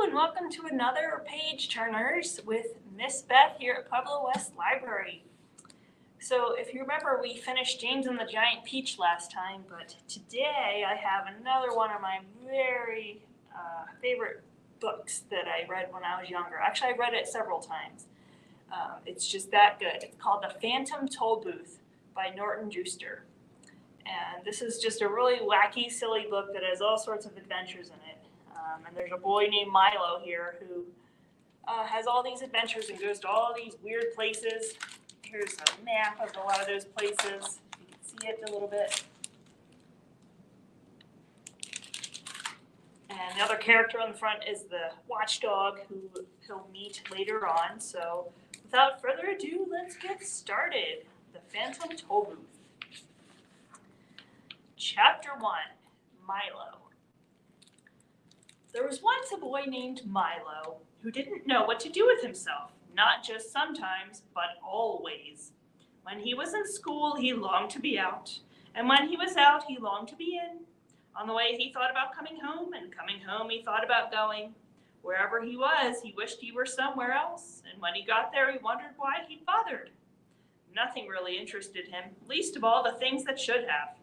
and welcome to another Page Turners with Miss Beth here at Pueblo West Library. So if you remember, we finished James and the Giant Peach last time, but today I have another one of my very favorite books that I read when I was younger. Actually, I read it several times. It's just that good. It's called The Phantom Toll Booth by Norton Juster. And this is just a really wacky, silly book that has all sorts of adventures in it. And there's a boy named Milo here who has all these adventures and goes to all these weird places. Here's a map of a lot of those places. You can see it a little bit. And the other character on the front is the watchdog who he'll meet later on. So without further ado, let's get started. The Phantom Toll Booth. Chapter 1, Milo. There was once a boy named Milo who didn't know what to do with himself, not just sometimes, but always. When he was in school, he longed to be out, and when he was out, he longed to be in. On the way, he thought about coming home, and coming home, he thought about going. Wherever he was, he wished he were somewhere else, and when he got there, he wondered why he bothered. Nothing really interested him, least of all the things that should have.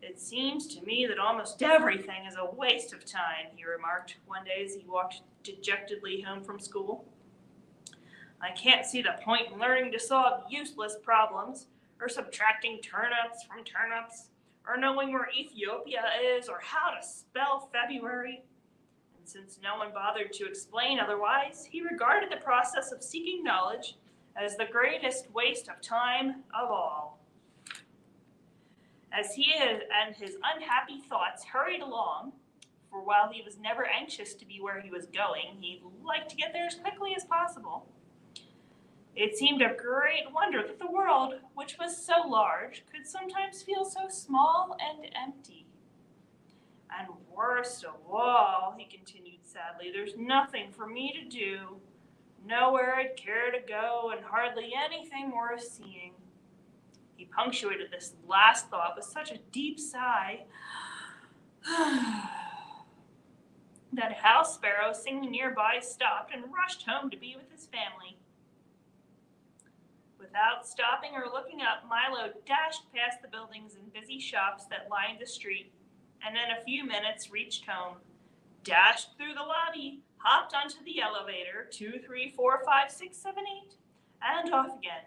It seems to me that almost everything is a waste of time, he remarked one day as he walked dejectedly home from school. I can't see the point in learning to solve useless problems, or subtracting turnips from turnips, or knowing where Ethiopia is, or how to spell February. And since no one bothered to explain otherwise, he regarded the process of seeking knowledge as the greatest waste of time of all. As he and his unhappy thoughts hurried along, for while he was never anxious to be where he was going, he liked to get there as quickly as possible. It seemed a great wonder that the world, which was so large, could sometimes feel so small and empty. And worst of all, he continued sadly, there's nothing for me to do, nowhere I'd care to go, and hardly anything worth seeing. He punctuated this last thought with such a deep sigh that a house sparrow singing nearby stopped and rushed home to be with his family. Without stopping or looking up, Milo dashed past the buildings and busy shops that lined the street, and in a few minutes reached home, dashed through the lobby, hopped onto the elevator, 2, 3, 4, 5, 6, 7, 8, and off again.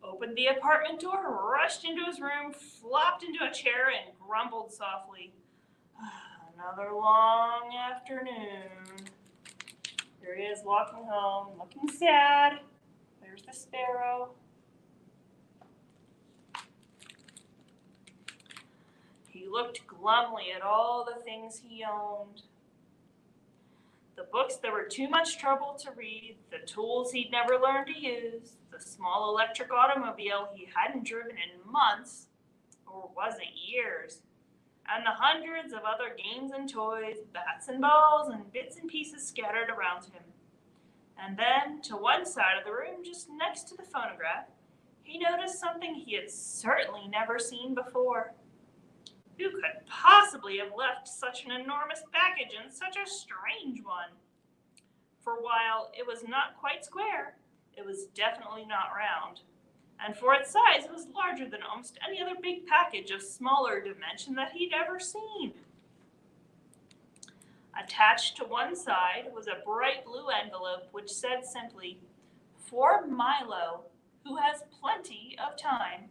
Opened the apartment door, rushed into his room, flopped into a chair, and grumbled softly. Another long afternoon. Here he is walking home, looking sad. There's the sparrow. He looked glumly at all the things he owned. The books that were too much trouble to read, the tools he'd never learned to use, the small electric automobile he hadn't driven in months, or was it years, and the hundreds of other games and toys, bats and balls, and bits and pieces scattered around him. And then, to one side of the room, just next to the phonograph, he noticed something he had certainly never seen before. Who could possibly have left such an enormous package and such a strange one? For while it was not quite square, it was definitely not round. And for its size, it was larger than almost any other big package of smaller dimension that he'd ever seen. Attached to one side was a bright blue envelope which said simply, "For Milo, who has plenty of time."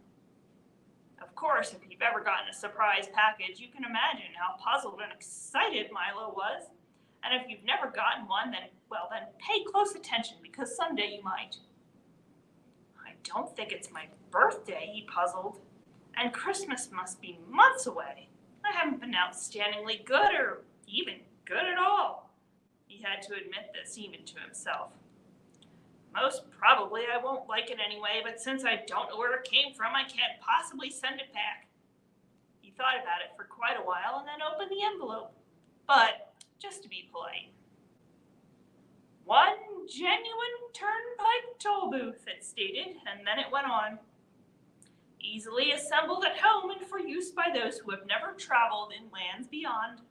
Of course, if you've ever gotten a surprise package, you can imagine how puzzled and excited Milo was. And if you've never gotten one, then pay close attention, because someday you might. I don't think it's my birthday, he puzzled. And Christmas must be months away. I haven't been outstandingly good or even good at all. He had to admit this even to himself. Most probably I won't like it anyway, but since I don't know where it came from, I can't possibly send it back. He thought about it for quite a while and then opened the envelope. But, just to be polite, "One genuine turnpike toll booth," it stated, and then it went on. "Easily assembled at home and for use by those who have never traveled in lands beyond."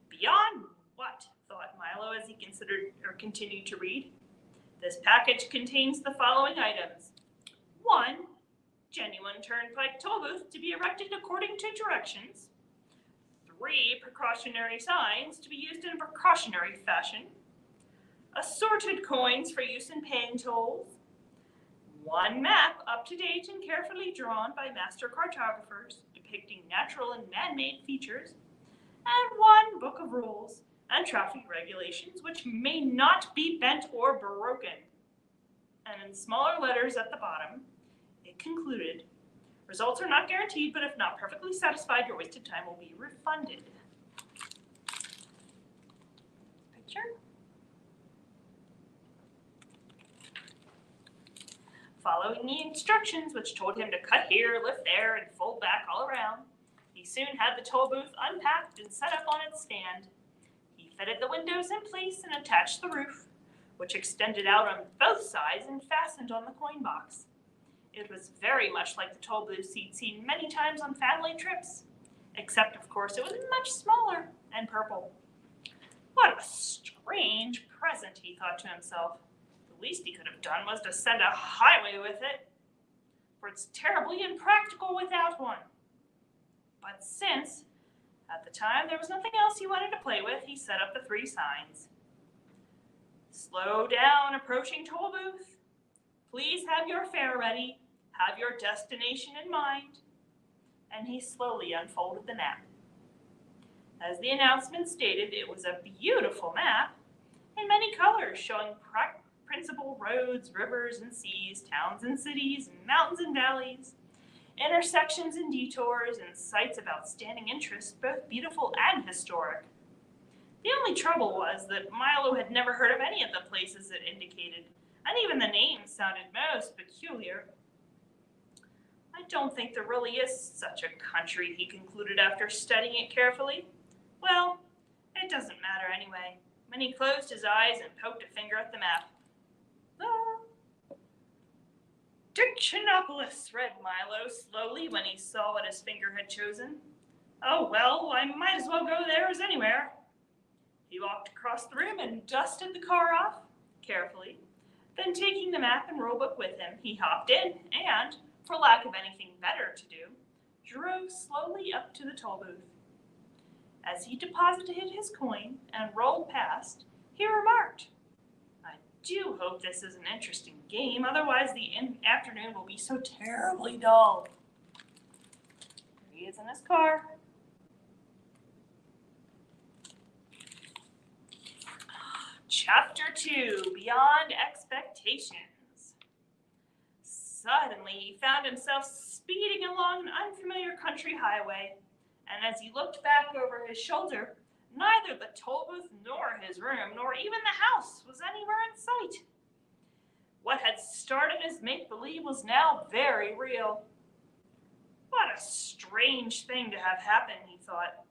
Beyond what? thought Milo as he continued to read. This package contains the following items. 1. Genuine turnpike toll booth to be erected according to directions. 3 precautionary signs to be used in a precautionary fashion. Assorted coins for use in paying tolls. 1 map up to date and carefully drawn by master cartographers depicting natural and man-made features. And 1 book of rules and traffic regulations which may not be bent or broken. And in smaller letters at the bottom, it concluded, results are not guaranteed, but if not perfectly satisfied, your wasted time will be refunded. Picture? Following the instructions, which told him to cut here, lift there, and fold back all around, he soon had the toll booth unpacked and set up on its stand. He fitted the windows in place and attached the roof, which extended out on both sides and fastened on the coin box. It was very much like the toll booths he'd seen many times on family trips, except, of course, it was much smaller and purple. What a strange present, he thought to himself. The least he could have done was to send a highway with it, for it's terribly impractical without one. But since, at the time, there was nothing else he wanted to play with, he set up the 3 signs. Slow down, approaching toll booth. Please have your fare ready. Have your destination in mind. And he slowly unfolded the map. As the announcement stated, it was a beautiful map in many colors, showing principal roads, rivers and seas, towns and cities, mountains and valleys, intersections and detours, and sites of outstanding interest, both beautiful and historic. The only trouble was that Milo had never heard of any of the places it indicated, and even the names sounded most peculiar. I don't think there really is such a country, he concluded after studying it carefully. Well, it doesn't matter anyway. When he closed his eyes and poked a finger at the map. Dictionopolis, read Milo slowly when he saw what his finger had chosen. Oh, well, I might as well go there as anywhere. He walked across the room and dusted the car off, carefully. Then taking the map and rulebook with him, he hopped in and, for lack of anything better to do, drove slowly up to the toll booth. As he deposited his coin and rolled past, he remarked, I do hope this is an interesting game, otherwise the afternoon will be so terribly dull. There he is in his car. Chapter 2, Beyond Expectations. Suddenly, he found himself speeding along an unfamiliar country highway, and as he looked back over his shoulder, neither the toll booth nor his room, nor even the house was anywhere in sight. What had started as make-believe was now very real. What a strange thing to have happen, he thought,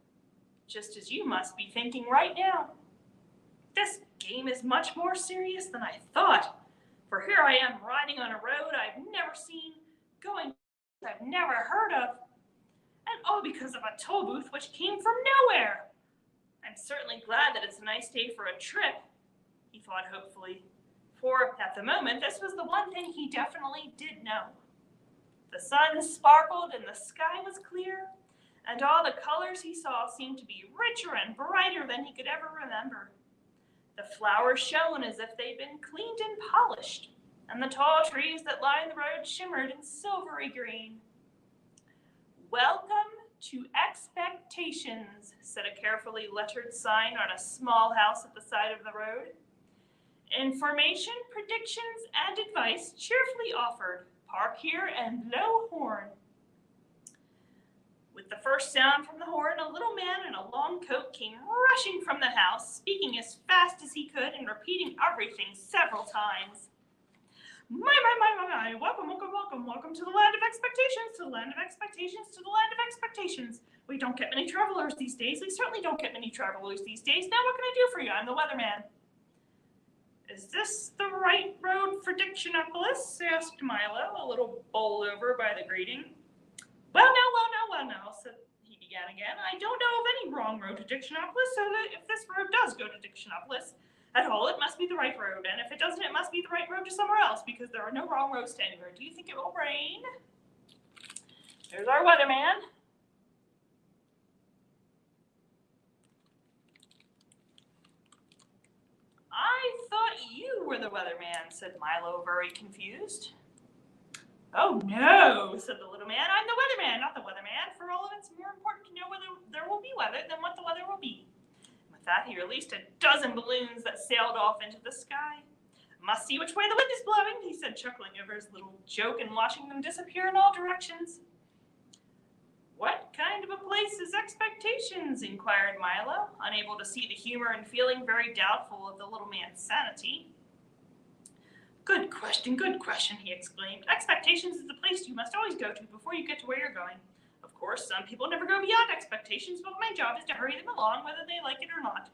just as you must be thinking right now. This game is much more serious than I thought, for here I am riding on a road I've never seen, going I've never heard of, and all because of a toll booth which came from nowhere. I'm certainly glad that it's a nice day for a trip, he thought hopefully, for at the moment this was the one thing he definitely did know. The sun sparkled and the sky was clear, and all the colors he saw seemed to be richer and brighter than he could ever remember. The flowers shone as if they'd been cleaned and polished, and the tall trees that lined the road shimmered in silvery green. Welcome to Expectations, said a carefully lettered sign on a small house at the side of the road. Information, predictions, and advice cheerfully offered. Park here and blow horn. With the first sound from the horn, a little man in a long coat came rushing from the house, speaking as fast as he could and repeating everything several times. My, welcome to the land of expectations, to the land of expectations, to the land of expectations. We don't get many travelers these days. We certainly don't get many travelers these days. Now what can I do for you? I'm the weatherman. Is this the right road for Dictionopolis? Asked Milo, a little bowled over by the greeting. Well, no, said he began began again, I don't know of any wrong road to Dictionopolis, so that if this road does go to Dictionopolis at all, it must be the right road, and if it doesn't, it must be the right road to somewhere else, because there are no wrong roads to anywhere. Do you think it will rain? There's our weatherman. I thought you were the weatherman, said Milo, very confused. Oh no, said the little man. I'm the weatherman, not the weatherman. For all of it's more important to know whether there will be weather than what the weather will be. With that, he released a dozen balloons that sailed off into the sky. Must see which way the wind is blowing, he said, chuckling over his little joke and watching them disappear in all directions. What kind of a place is Expectations? Inquired Milo, unable to see the humor and feeling very doubtful of the little man's sanity. Good question, he exclaimed. Expectations is the place you must always go to before you get to where you're going. Of course, some people never go beyond expectations, but my job is to hurry them along whether they like it or not.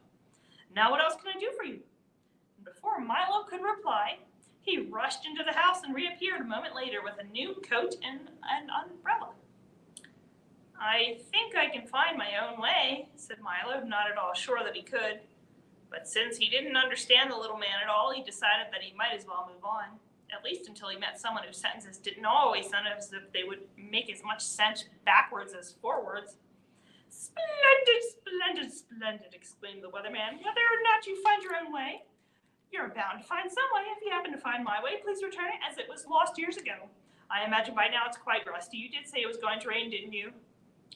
Now what else can I do for you? And before Milo could reply, he rushed into the house and reappeared a moment later with a new coat and an umbrella. I think I can find my own way, said Milo, not at all sure that he could. But since he didn't understand the little man at all, he decided that he might as well move on, at least until he met someone whose sentences didn't always sound as if they would make as much sense backwards as forwards. Splendid, exclaimed the weatherman. Whether or not you find your own way, you're bound to find some way. If you happen to find my way, please return it as it was lost years ago. I imagine by now it's quite rusty. You did say it was going to rain, didn't you?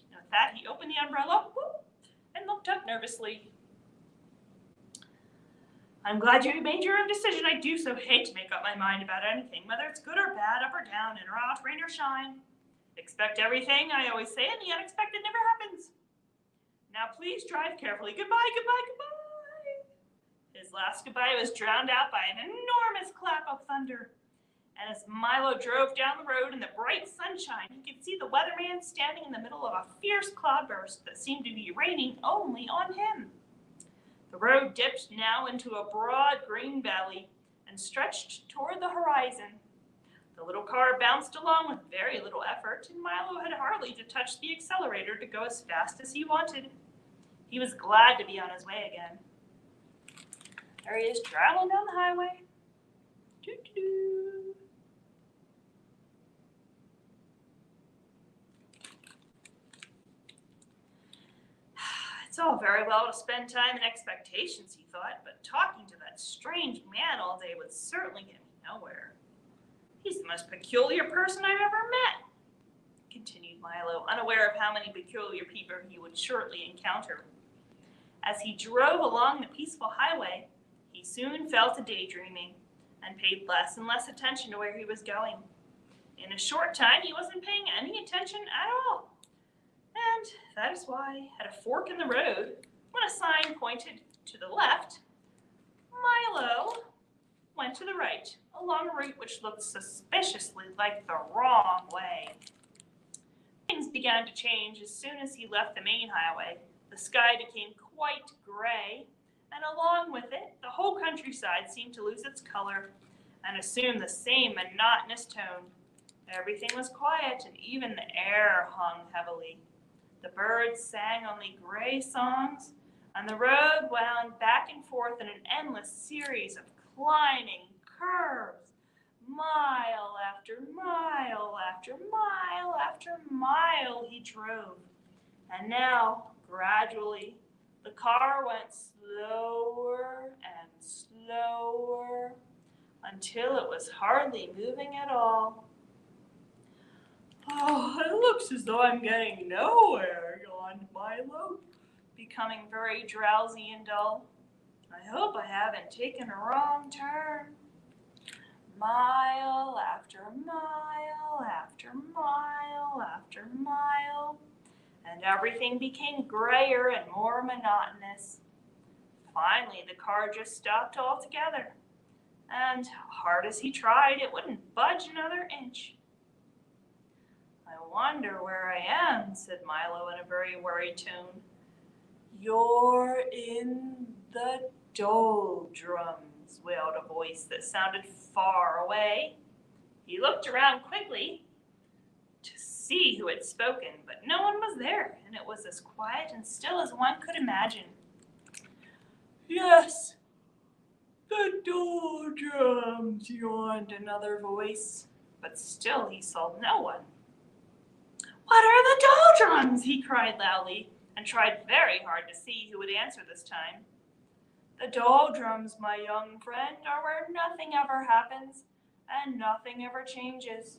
And with that, he opened the umbrella and looked up nervously. I'm glad you made your own decision. I do so hate to make up my mind about anything, whether it's good or bad, up or down, in or out, rain or shine. Expect everything, I always say, and the unexpected never happens. Now please drive carefully. Goodbye. His last goodbye was drowned out by an enormous clap of thunder. And as Milo drove down the road in the bright sunshine, he could see the weatherman standing in the middle of a fierce cloudburst that seemed to be raining only on him. The road dipped now into a broad green valley and stretched toward the horizon. The little car bounced along with very little effort, and Milo had hardly to touch the accelerator to go as fast as he wanted. He was glad to be on his way again. There he is, traveling down the highway. Doo-doo. It's all very well to spend time in Expectations, he thought, but talking to that strange man all day would certainly get me nowhere. He's the most peculiar person I've ever met, continued Milo, unaware of how many peculiar people he would shortly encounter. As he drove along the peaceful highway, he soon fell to daydreaming and paid less and less attention to where he was going. In a short time, he wasn't paying any attention at all. And that is why, at a fork in the road, when a sign pointed to the left, Milo went to the right, along a route which looked suspiciously like the wrong way. Things began to change as soon as he left the main highway. The sky became quite gray, and along with it, the whole countryside seemed to lose its color and assume the same monotonous tone. Everything was quiet, and even the air hung heavily. The birds sang only gray songs, and the road wound back and forth in an endless series of climbing curves. Mile after mile after mile after mile he drove. And now, gradually, the car went slower and slower until it was hardly moving at all. Oh, it looks as though I'm getting nowhere, yawned Milo, becoming very drowsy and dull. I hope I haven't taken a wrong turn. Mile after mile after mile after mile, and everything became grayer and more monotonous. Finally, the car just stopped altogether, and hard as he tried, it wouldn't budge another inch. I wonder where I am, said Milo in a very worried tone. You're in the doldrums, wailed a voice that sounded far away. He looked around quickly to see who had spoken, but no one was there, and it was as quiet and still as one could imagine. "Yes, the doldrums," yawned another voice, but still he saw no one. "What are the doldrums?" he cried loudly, and tried very hard to see who would answer this time. "The doldrums, my young friend, are where nothing ever happens and nothing ever changes."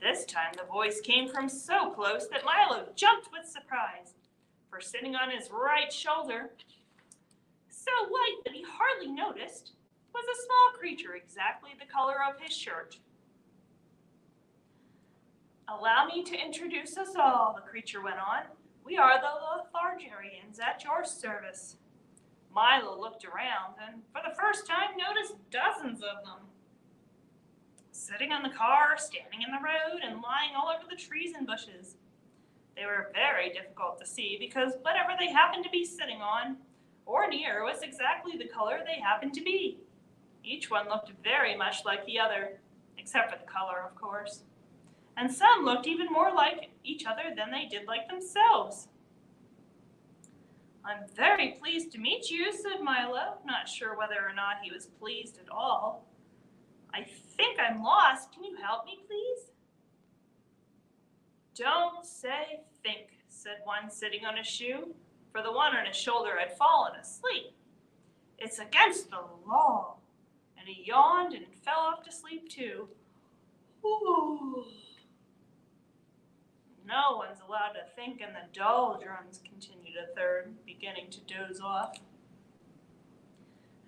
This time the voice came from so close that Milo jumped with surprise, for sitting on his right shoulder, so light that he hardly noticed, was a small creature exactly the color of his shirt. "Allow me to introduce us all," the creature went on. "We are the Lothargarians at your service." Milo looked around and for the first time noticed dozens of them, sitting on the car, standing in the road, and lying all over the trees and bushes. They were very difficult to see because whatever they happened to be sitting on or near was exactly the color they happened to be. Each one looked very much like the other, except for the color, of course. And some looked even more like each other than they did like themselves. "I'm very pleased to meet you," said Milo, not sure whether or not he was pleased at all. "I think I'm lost. Can you help me, please?" "Don't say think," said one sitting on a shoe, for the one on his shoulder had fallen asleep. "It's against the law." And he yawned and fell off to sleep too. Ooh. "No one's allowed to think in the doldrums," continued a third, beginning to doze off.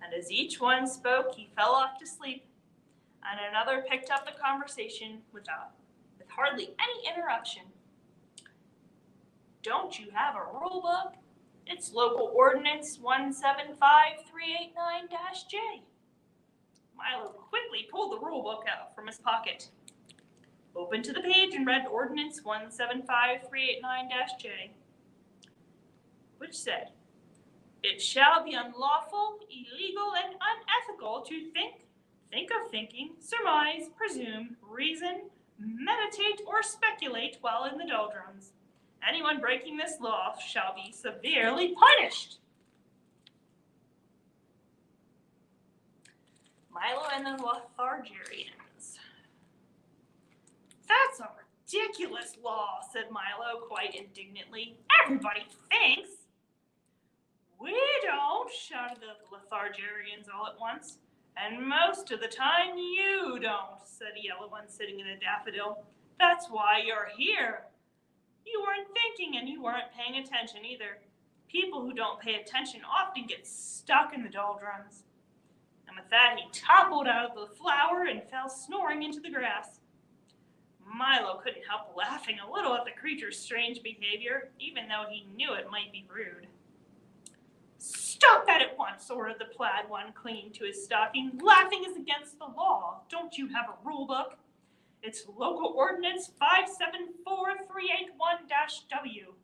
And as each one spoke, he fell off to sleep, and another picked up the conversation with hardly any interruption. "Don't you have a rule book? It's Local Ordinance 175389-J. Milo quickly pulled the rule book out from his pocket, opened to the page, and read Ordinance 175389-J, which said, "It shall be unlawful, illegal, and unethical to think of thinking, surmise, presume, reason, meditate, or speculate while in the doldrums. Anyone breaking this law shall be severely punished." Milo and the Lothargarians. "That's a ridiculous law," said Milo quite indignantly. "Everybody thinks." "We don't," shouted the Lothargarians all at once. "And most of the time you don't," said a yellow one sitting in a daffodil. "That's why you're here. You weren't thinking and you weren't paying attention either. People who don't pay attention often get stuck in the doldrums." And with that, he toppled out of the flower and fell snoring into the grass. Milo couldn't help laughing a little at the creature's strange behavior, even though he knew it might be rude. "Stop that at once," ordered the plaid one, clinging to his stocking. "Laughing is against the law. Don't you have a rule book? It's Local Ordinance 574381-W.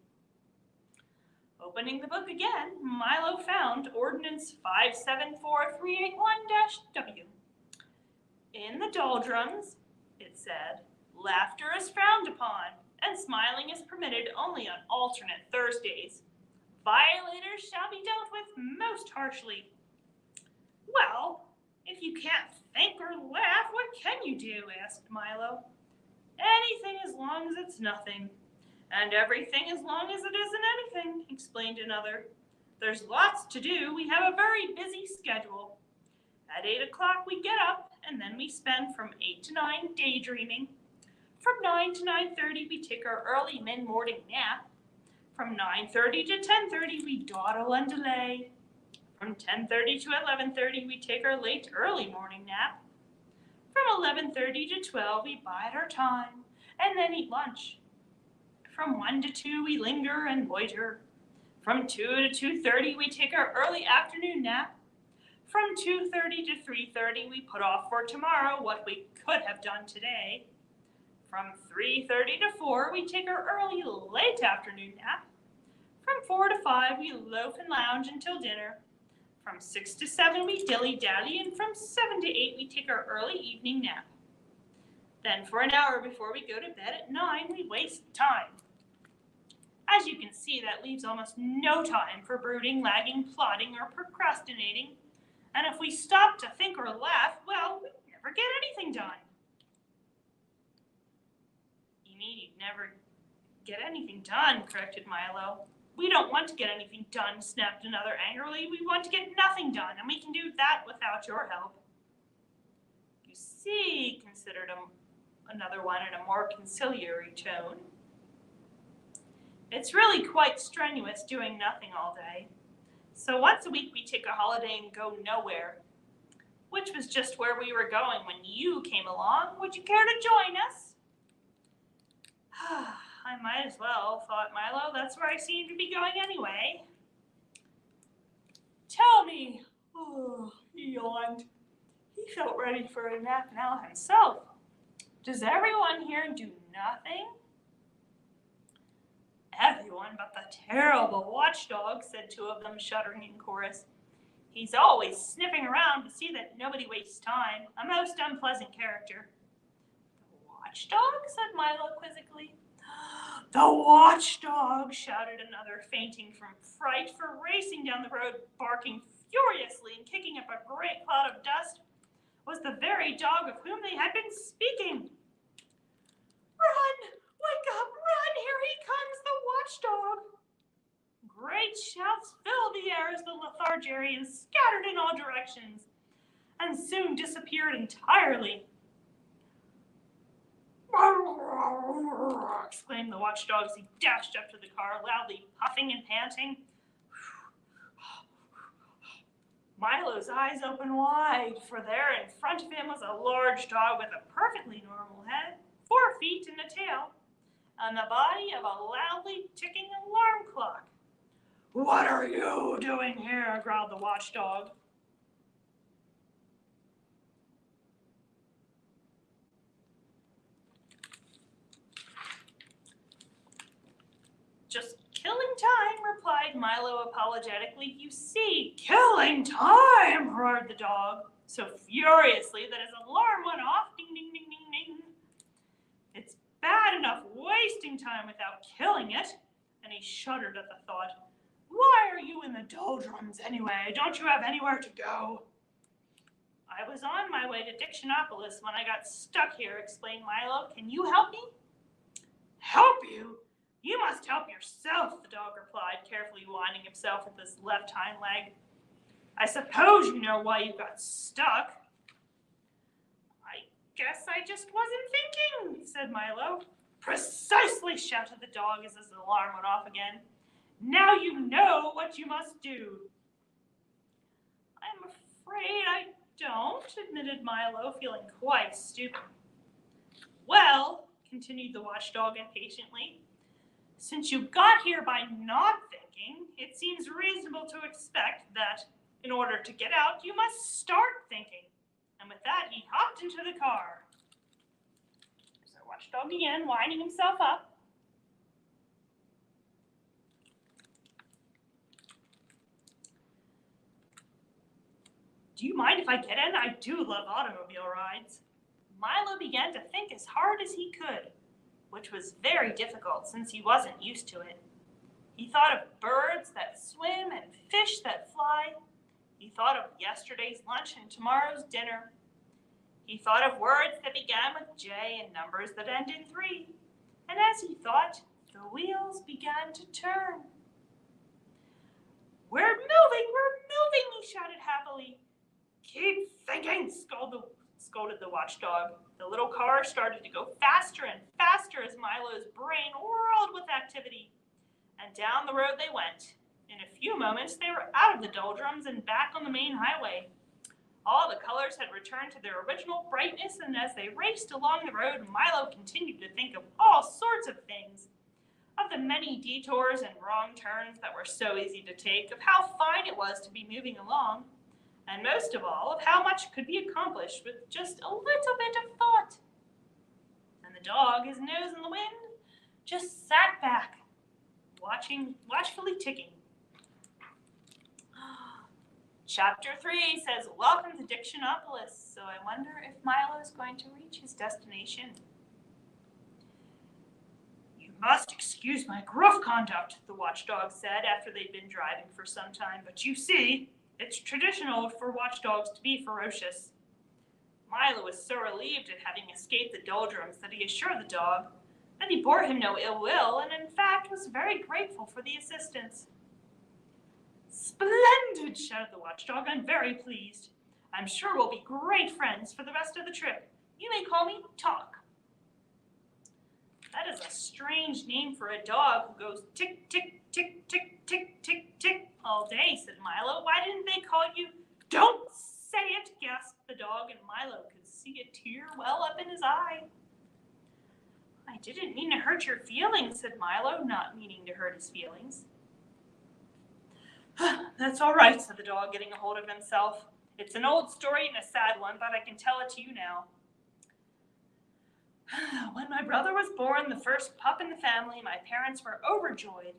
Opening the book again, Milo found Ordinance 574381-W. "In the doldrums," it said, "laughter is frowned upon, and smiling is permitted only on alternate Thursdays. Violators shall be dealt with most harshly." "Well, if you can't think or laugh, what can you do?" asked Milo. "Anything as long as it's nothing, and everything as long as it isn't anything," explained another. "There's lots to do. We have a very busy schedule. At 8 o'clock we get up, and then we spend from 8 to 9 daydreaming. From 9 to 9:30 we take our early mid-morning nap. From 9:30 to 10:30 we dawdle and delay. From 10:30 to 11:30 we take our late early morning nap. From 11:30 to 12 we bide our time and then eat lunch. From 1 to 2 we linger and loiter. From 2 to 2:30 we take our early afternoon nap. From 2:30 to 3:30 we put off for tomorrow what we could have done today. From 3:30 to 4 we take our early late afternoon nap. From 4 to 5 we loaf and lounge until dinner. From 6 to 7 we dilly-dally, and from 7 to 8 we take our early evening nap. Then for an hour before we go to bed at 9, we waste time. As you can see, that leaves almost no time for brooding, lagging, plotting, or procrastinating. And if we stop to think or laugh, well, we never get anything done. You mean you'd never get anything done, corrected Milo. We don't want to get anything done, snapped another angrily. We want to get nothing done, and we can do that without your help. You see, considered another one in a more conciliatory tone. It's really quite strenuous doing nothing all day. So once a week we take a holiday and go nowhere, which was just where we were going when you came along. Would you care to join us? I might as well, thought Milo. That's where I seem to be going anyway. Tell me, he yawned. He felt ready for a nap now himself. Does everyone here do nothing? Everyone but the terrible watchdog, said two of them, shuddering in chorus. He's always sniffing around to see that nobody wastes time. A most unpleasant character. The watchdog? Said Milo quizzically. The watchdog, shouted another, fainting from fright, for racing down the road, barking furiously and kicking up a great cloud of dust, was the very dog of whom they had been speaking. Run! Wake up! Run! Here he comes, the watchdog! Great shouts filled the air as the Lethargians scattered in all directions and soon disappeared entirely. Exclaimed the watchdog as he dashed up to the car, loudly puffing and panting. Milo's eyes opened wide, for there in front of him was a large dog with a perfectly normal head, 4 feet and a tail, and the body of a loudly ticking alarm clock. What are you doing here? Growled the watchdog. Just killing time, replied Milo apologetically. You see, killing time, roared the dog, so furiously that his alarm went off. Ding, ding, ding, ding, ding. It's bad enough wasting time without killing it. And he shuddered at the thought. Why are you in the doldrums anyway? Don't you have anywhere to go? I was on my way to Dictionopolis when I got stuck here, explained Milo. Can you help me? Help you? You must help yourself, the dog replied, carefully winding himself with his left hind leg. I suppose you know why you got stuck. I guess I just wasn't thinking, said Milo. Precisely, shouted the dog as his alarm went off again. Now you know what you must do. I'm afraid I don't, admitted Milo, feeling quite stupid. Well, continued the watchdog impatiently, since you got here by not thinking, it seems reasonable to expect that in order to get out, you must start thinking. And with that, he hopped into the car. There's our watchdog again, winding himself up. Do you mind if I get in? I do love automobile rides. Milo began to think as hard as he could, which was very difficult since he wasn't used to it. He thought of birds that swim and fish that fly. He thought of yesterday's lunch and tomorrow's dinner. He thought of words that began with J and numbers that end in 3. And as he thought, the wheels began to turn. We're moving, he shouted happily. Keep thinking, scolded the watchdog. The little car started to go faster and faster as Milo's brain whirled with activity. And down the road they went. In a few moments, they were out of the doldrums and back on the main highway. All the colors had returned to their original brightness, and as they raced along the road, Milo continued to think of all sorts of things. Of the many detours and wrong turns that were so easy to take, of how fine it was to be moving along, and most of all, of how much could be accomplished with just a little bit of thought. And the dog, his nose in the wind, just sat back, watchfully ticking. Chapter 3 says, welcome to Dictionopolis, so I wonder if Milo is going to reach his destination. You must excuse my gruff conduct, the watchdog said after they'd been driving for some time, but you see, it's traditional for watchdogs to be ferocious. Milo was so relieved at having escaped the doldrums that he assured the dog that he bore him no ill will, and in fact was very grateful for the assistance. Splendid, shouted the watchdog. I'm very pleased. I'm sure we'll be great friends for the rest of the trip. You may call me Talk. That is a strange name for a dog who goes tick, tick, tick, tick, tick, tick, tick all day, said Milo. Why didn't they call you? Don't say it, gasped the dog, and Milo could see a tear well up in his eye. I didn't mean to hurt your feelings, said Milo, not meaning to hurt his feelings. That's all right, said the dog, getting a hold of himself. It's an old story and a sad one, but I can tell it to you now. When my brother was born, the first pup in the family, my parents were overjoyed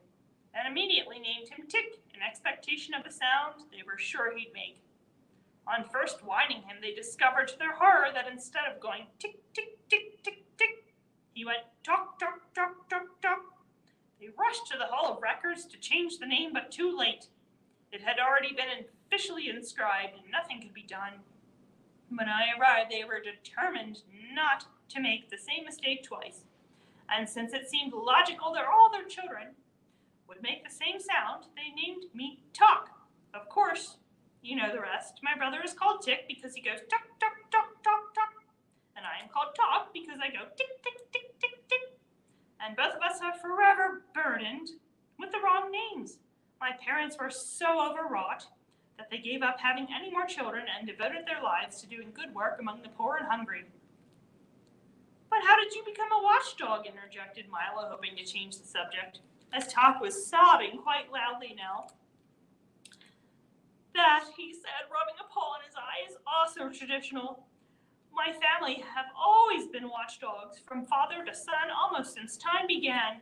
and immediately named him Tick in expectation of the sound they were sure he'd make. On first whining him, they discovered to their horror that instead of going tick, tick, tick, tick, tick, he went tock, tock, tock, tock, tock. They rushed to the Hall of Records to change the name, but too late. It had already been officially inscribed and nothing could be done. When I arrived, they were determined not to make the same mistake twice. And since it seemed logical that all their children would make the same sound, they named me Talk. Of course, you know the rest. My brother is called Tick because he goes tuck, tuck, tuck, tuck, tuck. And I am called Talk because I go tick, tick, tick, tick, tick. And both of us are forever burdened with the wrong names. My parents were so overwrought that they gave up having any more children and devoted their lives to doing good work among the poor and hungry. But how did you become a watchdog? Interjected Milo, hoping to change the subject, as Talk was sobbing quite loudly now. That, he said, rubbing a paw in his eye, is also traditional. My family have always been watchdogs, from father to son, almost since time began.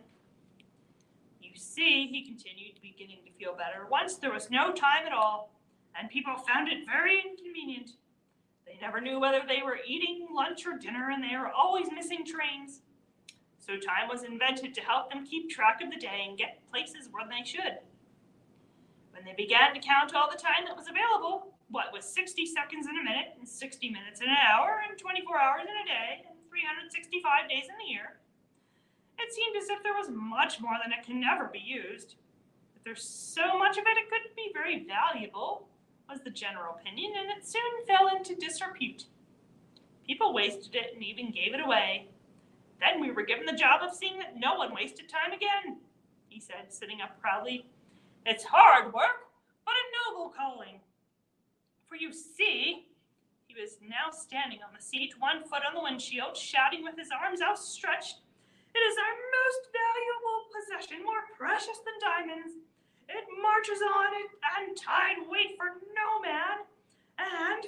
You see, he continued, beginning to feel better, once there was no time at all, and people found it very inconvenient. They never knew whether they were eating lunch or dinner, and they were always missing trains. So time was invented to help them keep track of the day and get places where they should. When they began to count all the time that was available, what was 60 seconds in a minute, and 60 minutes in an hour, and 24 hours in a day, and 365 days in the year, it seemed as if there was much more than it can never be used. If there's so much of it, it could be very valuable, was the general opinion, and it soon fell into disrepute. People wasted it and even gave it away. Then we were given the job of seeing that no one wasted time again, he said, sitting up proudly. It's hard work, but a noble calling. For you see, he was now standing on the seat, one foot on the windshield, shouting with his arms outstretched, it is our most valuable possession, more precious than diamonds. It marches on it and tied wait for no man. And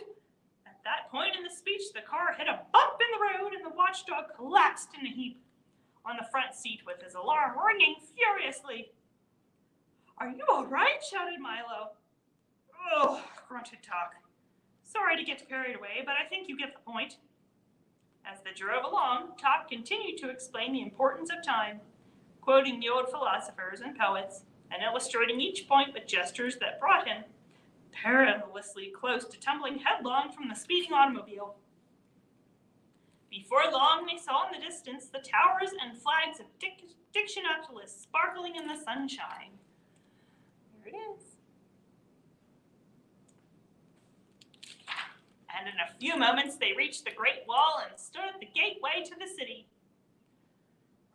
at that point in the speech, the car hit a bump in the road and the watchdog collapsed in a heap on the front seat with his alarm ringing furiously. Are you all right? Shouted Milo. Oh, grunted Talk. Sorry to get carried away, but I think you get the point. As they drove along, Talk continued to explain the importance of time, quoting the old philosophers and poets, and illustrating each point with gestures that brought him perilously close to tumbling headlong from the speeding automobile. Before long, they saw in the distance the towers and flags of Dictionopolis sparkling in the sunshine. Here it is. And in a few moments they reached the Great Wall and stood at the gateway to the city.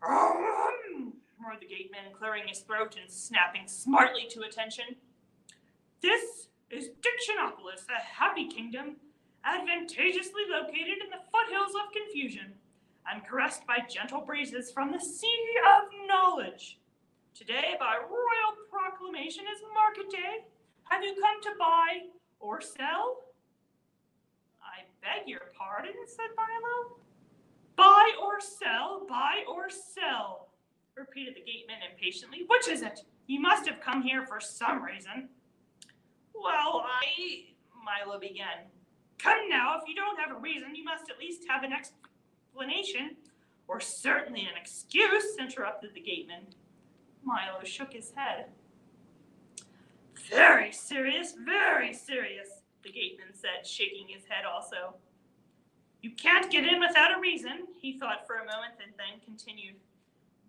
Roared the gateman, clearing his throat and snapping smartly to attention. This is Dictionopolis, a happy kingdom, advantageously located in the foothills of confusion, and caressed by gentle breezes from the sea of knowledge. Today, by royal proclamation, is market day. Have you come to buy or sell? I beg your pardon, said Milo. Buy or sell, repeated the gateman impatiently. Which is it? You must have come here for some reason. Well, Milo began. Come now, if you don't have a reason, you must at least have an explanation. Or certainly an excuse, interrupted the gateman. Milo shook his head. Very serious, the gateman said, shaking his head also. You can't get in without a reason, he thought for a moment and then continued.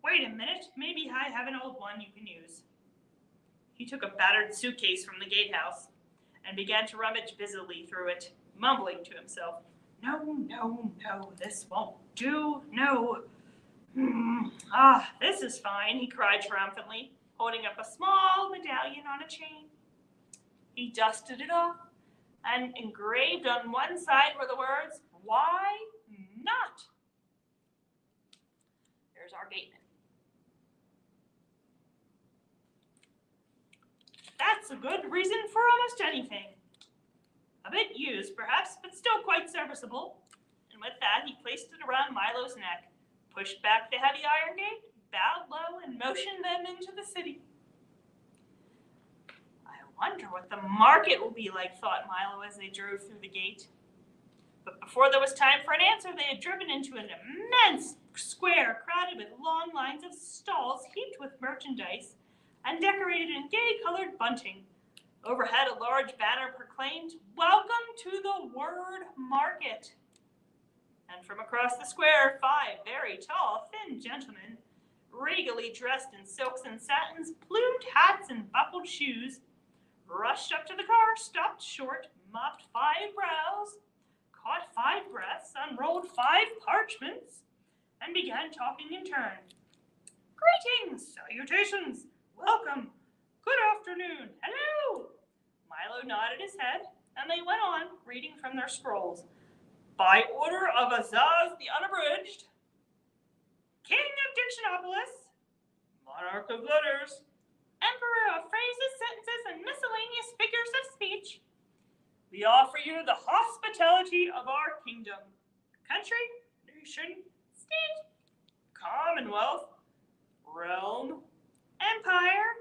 Wait a minute, maybe I have an old one you can use. He took a battered suitcase from the gatehouse and began to rummage busily through it, mumbling to himself, No, this won't do, no. This is fine, he cried triumphantly, holding up a small medallion on a chain. He dusted it off, and engraved on one side were the words, Why not? There's our gateman. That's a good reason for almost anything. A bit used, perhaps, but still quite serviceable. And with that, he placed it around Milo's neck, pushed back the heavy iron gate, bowed low, and motioned them into the city. I wonder what the market will be like, thought Milo as they drove through the gate. But before there was time for an answer, they had driven into an immense square crowded with long lines of stalls heaped with merchandise and decorated in gay-colored bunting. Overhead, a large banner proclaimed, Welcome to the Word Market. And from across the square, 5 very tall, thin gentlemen, regally dressed in silks and satins, plumed hats, and buckled shoes, rushed up to the car, stopped short, mopped 5 brows, caught 5 breaths, unrolled 5 parchments, and began talking in turn. Greetings, salutations, welcome, good afternoon, hello. Milo nodded his head, and they went on, reading from their scrolls. By order of Azaz the Unabridged, King of Dictionopolis, Monarch of Letters, Emperor of Phrases, Sentences, and Miscellaneous Figures of Speech, we offer you the hospitality of our kingdom, country, nation, state, commonwealth, realm, empire,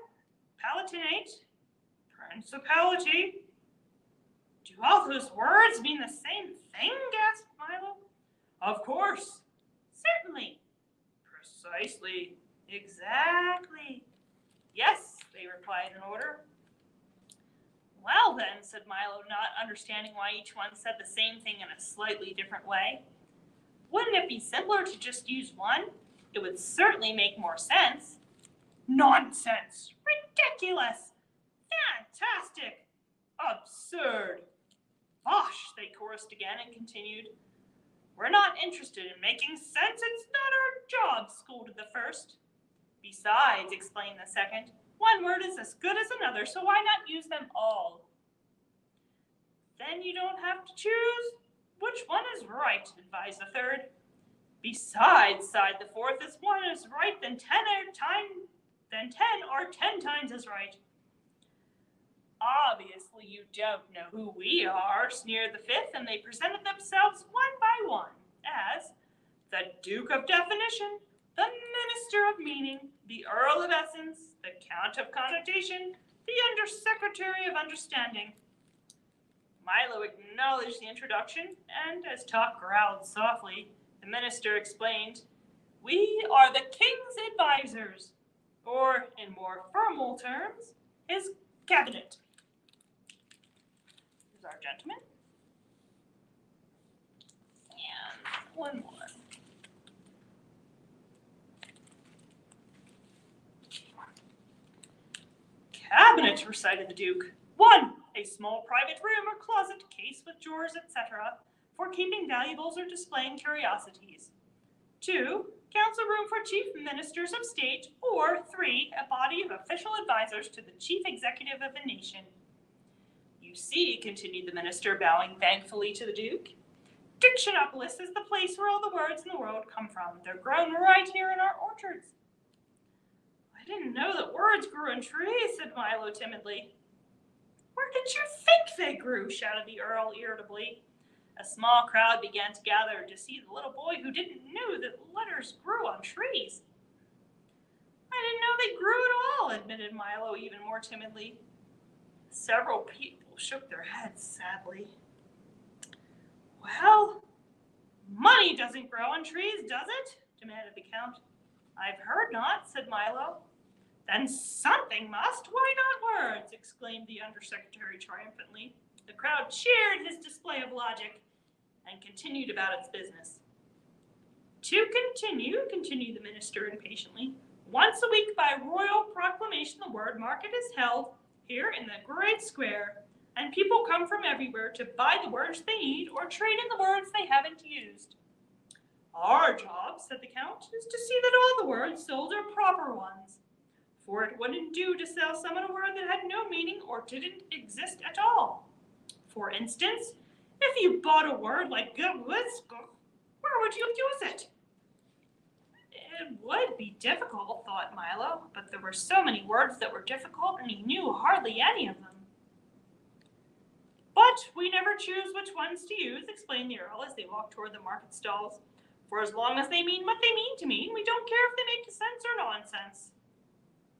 palatinate, principality. Do all those words mean the same thing? Gasped Milo. Of course. Certainly. Precisely. Exactly. Yes, they replied in order. Well then, said Milo, not understanding why each one said the same thing in a slightly different way. Wouldn't it be simpler to just use one? It would certainly make more sense. Nonsense! Ridiculous! Fantastic! Absurd! Bosh! They chorused again and continued. We're not interested in making sense. It's not our job, scolded the first. Besides, explained the second, one word is as good as another, so why not use them all? Then you don't have to choose. Which one is right, advised the third. Besides, sighed the fourth, if one is right, then 10 are 10 times as right. Obviously, you don't know who we are, sneered the fifth, and they presented themselves one by one as the Duke of Definition, the Minister of Meaning, the Earl of Essence, the Count of Connotation, the Undersecretary of Understanding. Milo acknowledged the introduction, and as talk growled softly, the minister explained, We are the King's advisors, or, in more formal terms, his cabinet. Here's our gentleman. And one more. Cabinet, recited the Duke. 1. A small private room or closet, case with drawers, etc., for keeping valuables or displaying curiosities. 2. Council room for chief ministers of state, or 3. A body of official advisors to the chief executive of a nation. You see, continued the minister, bowing thankfully to the Duke, Dictionopolis is the place where all the words in the world come from. They're grown right here in our orchards. I didn't know that words grew in trees, said Milo timidly. Where did you think they grew? Shouted the Earl irritably. A small crowd began to gather to see the little boy who didn't know that letters grew on trees. I didn't know they grew at all, admitted Milo even more timidly. Several people shook their heads sadly. Well, money doesn't grow on trees, does it? Demanded the Count. I've heard not, said Milo. Then something must. Why not words? Exclaimed the undersecretary triumphantly. The crowd cheered his display of logic and continued about its business. To continue, continued the minister impatiently, once a week by royal proclamation the word market is held here in the great square, and people come from everywhere to buy the words they need or trade in the words they haven't used. Our job, said the Count, is to see that all the words sold are proper ones, for it wouldn't do to sell someone a word that had no meaning or didn't exist at all. For instance, if you bought a word like good woods, where would you use it? It would be difficult, thought Milo, but there were so many words that were difficult, and he knew hardly any of them. But we never choose which ones to use, explained the Earl as they walked toward the market stalls. For as long as they mean what they mean to mean, we don't care if they make sense or nonsense.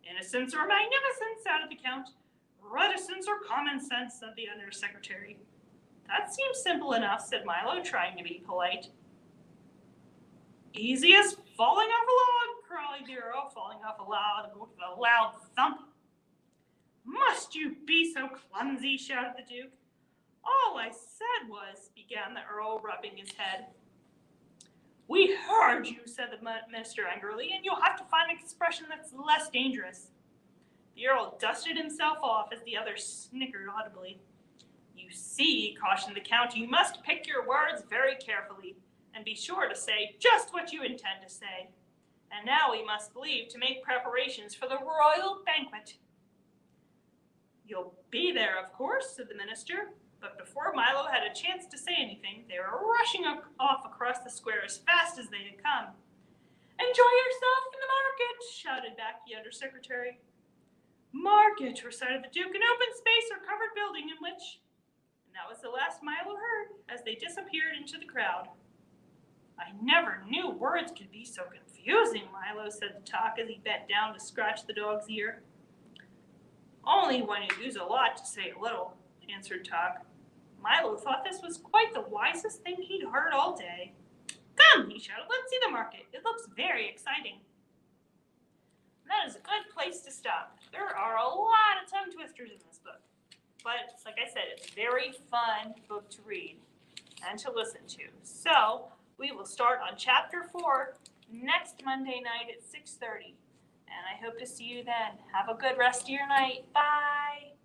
Innocence or magnificence, added the Count. Reticence or common sense, said the undersecretary. That seems simple enough, said Milo, trying to be polite. Easy as falling off a log, cried the Earl, falling off a log with a loud thump. Must you be so clumsy, shouted the Duke. All I said was, began the Earl, rubbing his head. We heard you, said the minister angrily, and you'll have to find an expression that's less dangerous. The Earl dusted himself off as the other snickered audibly. You see, cautioned the Count, you must pick your words very carefully, and be sure to say just what you intend to say. And now we must leave to make preparations for the royal banquet. You'll be there, of course, said the minister. But before Milo had a chance to say anything, they were rushing off across the square as fast as they had come. Enjoy yourself in the market, shouted back the undersecretary. Market, recited the Duke, an open space or covered building in which... And that was the last Milo heard as they disappeared into the crowd. I never knew words could be so confusing, Milo said to Tock as he bent down to scratch the dog's ear. Only when you use a lot to say a little, answered Tock. Milo thought this was quite the wisest thing he'd heard all day. Come, he shouted, let's see the market. It looks very exciting. And that is a good place to stop. There are a lot of tongue twisters in this book. But, like I said, it's a very fun book to read and to listen to. So, we will start on Chapter 4 next Monday night at 6:30. And I hope to see you then. Have a good rest of your night. Bye!